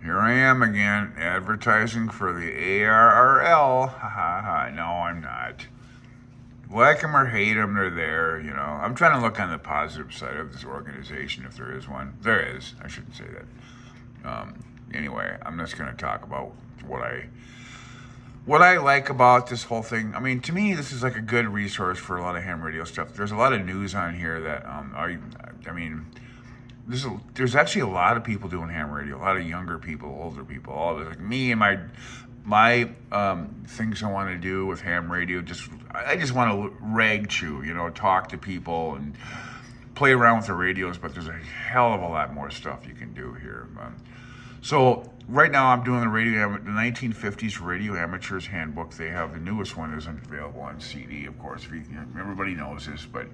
Here I am again, advertising for the ARRL. Ha ha ha. No, I'm not. Like them or hate them, they're there, you know. I'm trying to look on the positive side of this organization, if there is one. There is. I shouldn't say that. Anyway, I'm just going to talk about what I like about this whole thing. I mean, to me, this is like a good resource for a lot of ham radio stuff. There's a lot of news on here that there's actually a lot of people doing ham radio, a lot of younger people, older people, all of it. Like me and my things I want to do with ham radio. I just want to rag chew, you know, talk to people and play around with the radios. But there's a hell of a lot more stuff you can do here. So right now I'm doing the 1950s Radio Amateurs Handbook. They have the newest one isn't available on CD, of course. Everybody knows this, but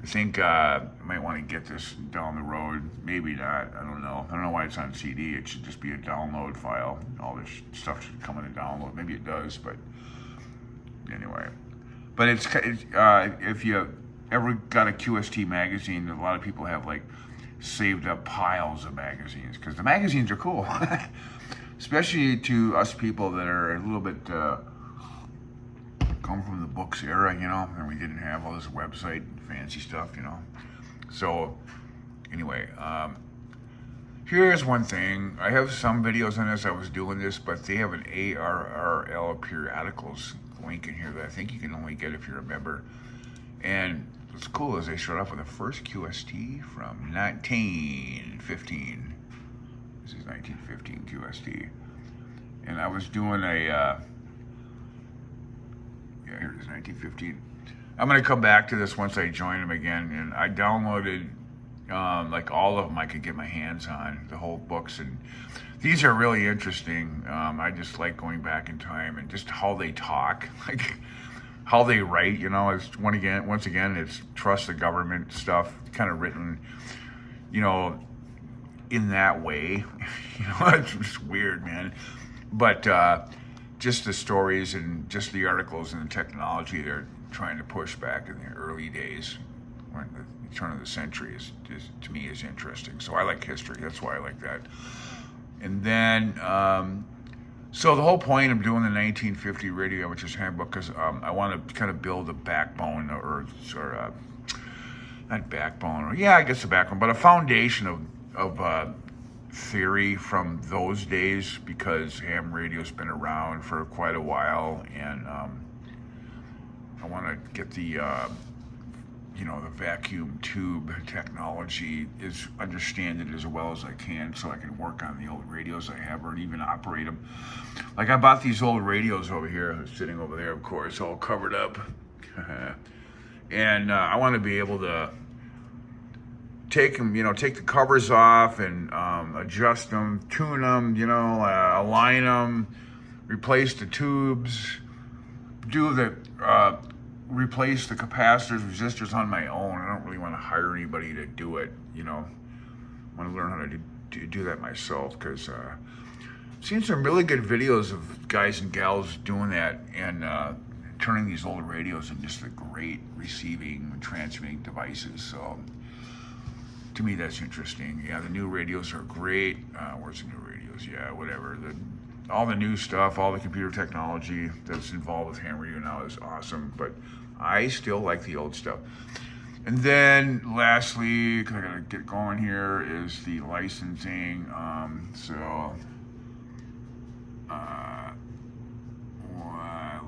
I think I might want to get this down the road. Maybe not. I don't know. I don't know why it's on CD. It should just be a download file. All this stuff should come in a download. Maybe it does, but anyway. But it's if you ever got a QST magazine, a lot of people have like saved up piles of magazines because the magazines are cool, especially to us people that are a little bit come from the books era, you know, and we didn't have all this website fancy stuff, you know. So anyway, here's one thing. I have some videos on this. I was doing this, but they have an ARRL periodicals link in here that I think you can only get if you're a member. And what's cool is they showed up with the first QST from 1915. This is 1915 QST. And I was doing here it is, 1915. I'm going to come back to this once I join them again. And I downloaded like all of them I could get my hands on, the whole books. And these are really interesting. I just like going back in time and just how they talk, like how they write, you know. It's once again, it's trust the government stuff, kind of written, you know, in that way. You know, it's just weird, man. But just the stories and just the articles and the technology they're trying to push back in the early days, when the turn of the century is to me is interesting. So I like history. That's why I like that. And then, so the whole point of doing the 1950 Radio Amateurs Handbook is I want to kind of build a backbone, or sort of not backbone, or yeah, I guess a backbone, but a foundation of theory from those days, because ham radio's been around for quite a while, and I want to get the you know, the vacuum tube technology understand it as well as I can, so I can work on the old radios I have, or even operate them. Like I bought these old radios over here, sitting over there, of course, all covered up, and I want to be able to take them, you know, take the covers off and adjust them, tune them, you know, align them, replace the tubes, replace the capacitors, resistors on my own. I don't really want to hire anybody to do it, you know. I want to learn how to do that myself, because I've seen some really good videos of guys and gals doing that and turning these old radios into just the great receiving and transmitting devices. So to me, that's interesting. Yeah, the new radios are great. Where's the new radios? Yeah, whatever. All the new stuff, all the computer technology that's involved with ham radio now is awesome, but I still like the old stuff. And then lastly, because I gotta get going here, is the licensing.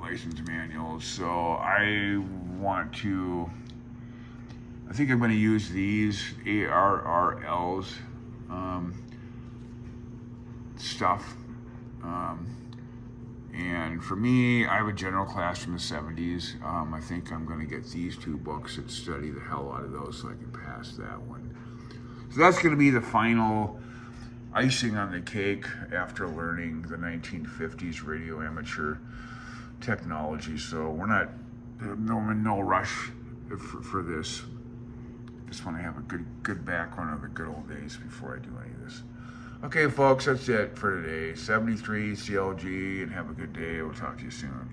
License manuals. So I think I'm going to use these ARRLs stuff. And for me, I have a general class from the 70s. I think I'm going to get these two books and study the hell out of those so I can pass that one. So that's going to be the final icing on the cake after learning the 1950s radio amateur technology. So we're not in no rush for this. Just want to have a good background of the good old days before I do any of this. Okay, folks, that's it for today. 73 CLG, and have a good day. We'll talk to you soon.